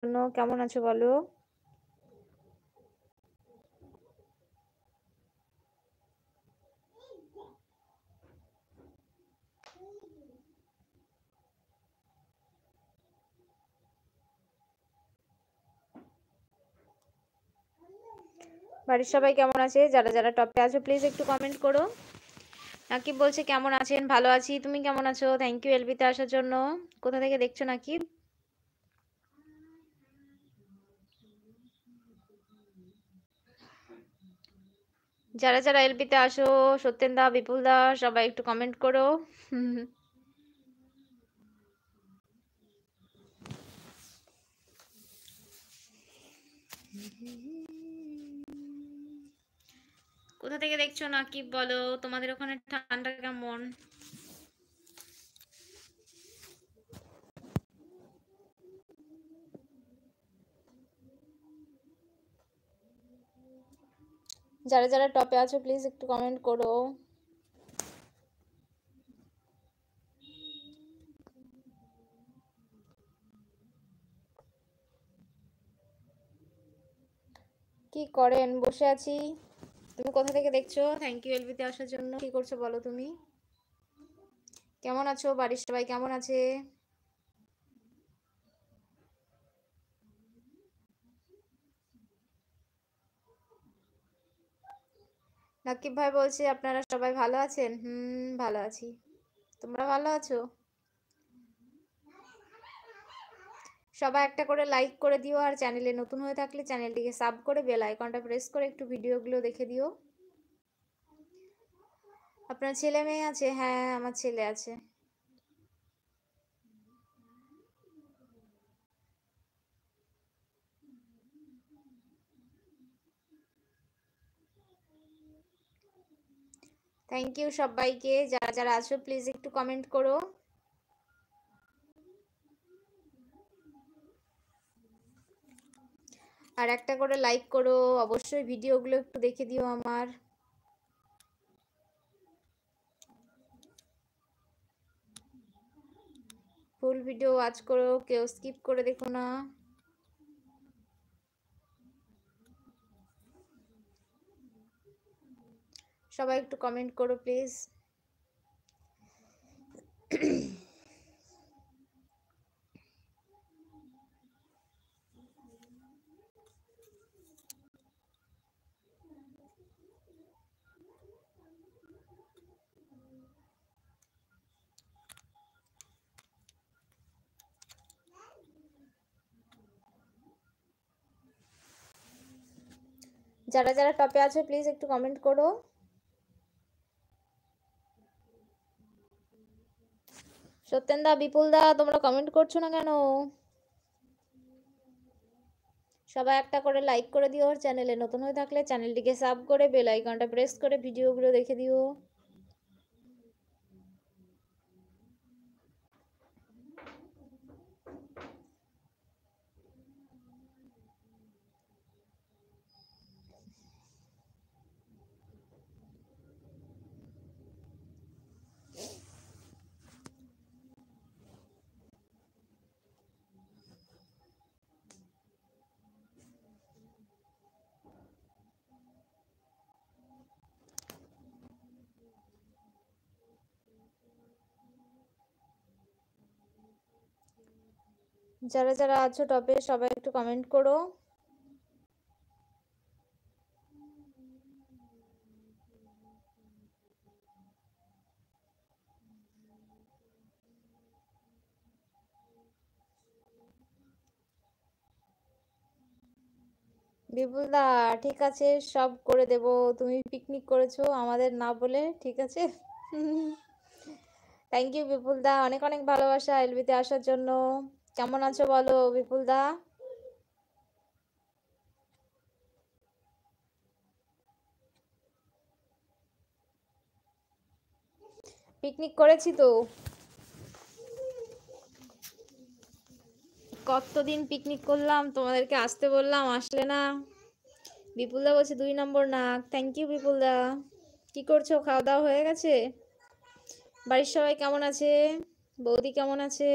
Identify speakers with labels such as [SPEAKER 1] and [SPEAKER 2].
[SPEAKER 1] জন্য। কেমন আছো বলো? বাড়ির সবাই কেমন আছে? যারা যারা টপে আছো প্লিজ একটু কমেন্ট করো। নাকিব বলছে কেমন আছেন? ভালো আছি। তুমি কেমন আছো? থ্যাংক ইউ এলবিতে আসার জন্য। কোথা থেকে দেখছো নাকিব? যারা যারা এলবিতে আসো, সত্যেন দা, বিপুল দা, সবাই একটু কমেন্ট করো। কোথা থেকে দেখছো নাকিব বলো? তোমাদের ওখানে ঠান্ডা কেমন? যারা যারা টপে আছো প্লিজ একটু কমেন্ট করো। কি করেন? বসে আছি। তুমি কোথা থেকে দেখছো? থ্যাংক ইউ এলবিতে আসার জন্য। কি করছো বলো তুমি? কেমন আছো? বাড়ির সবাই কেমন আছে? নাকিব ভাই বলছে আপনারা সবাই ভালো আছেন? ভালো আছি। তোমরা ভালো আছো? সবাই একটা করে লাইক করে দিও, আর চ্যানেলে নতুন হয়ে থাকলে চ্যানেলটিকে সাব করে বেল আইকনটা প্রেস করে একটু ভিডিওগুলো দেখে দিও। আপনার ছেলে মেয়ে আছে? হ্যাঁ, আমার ছেলে আছে। থ্যাংক ইউ সবাইকে। যারা যারা আছো প্লিজ একটু কমেন্ট করো। আর একটা করে লাইক করো। অবশ্যই ভিডিওগুলো একটু দেখে দিও আমার। ফুল ভিডিও ওয়াচ করো, কেউ স্কিপ করে দেখো না। সবাই একটু কমেন্ট করো প্লিজ। যারা যারা টপে আছো প্লিজ একটু কমেন্ট করো। সত্যেন দা, বিপুল দা, তোমরা কমেন্ট করছো না কেন? সবাই একটা করে লাইক করে দিও, আর চ্যানেলে নতুন হয়ে থাকলে চ্যানেলটিকে সাব করে বেল আইকনটা প্রেস করে ভিডিওগুলো দেখে দিও। যারা যারা আছো টপে সবাই একটু কমেন্ট করো। বিপুল দা, ঠিক আছে, সব করে দেব। তুমি পিকনিক করেছো আমাদের না বলে, ঠিক আছে। থ্যাংক ইউ বিপুল দা, অনেক অনেক ভালোবাসা এলবিতে আসার জন্য। কেমন আছো বলো বিপুল দা? পিকনিক করেছি তো। কতদিন পিকনিক করলাম, তোমাদেরকে আসতে বললাম, আসলে না। বিপুলদা বলছে 2 নম্বর নাক। থ্যাংক ইউ বিপুলদা। কি করছো? খাওয়া দাওয়া হয়ে গেছে? বাড়ির সবাই কেমন আছে? বৌদি কেমন আছে?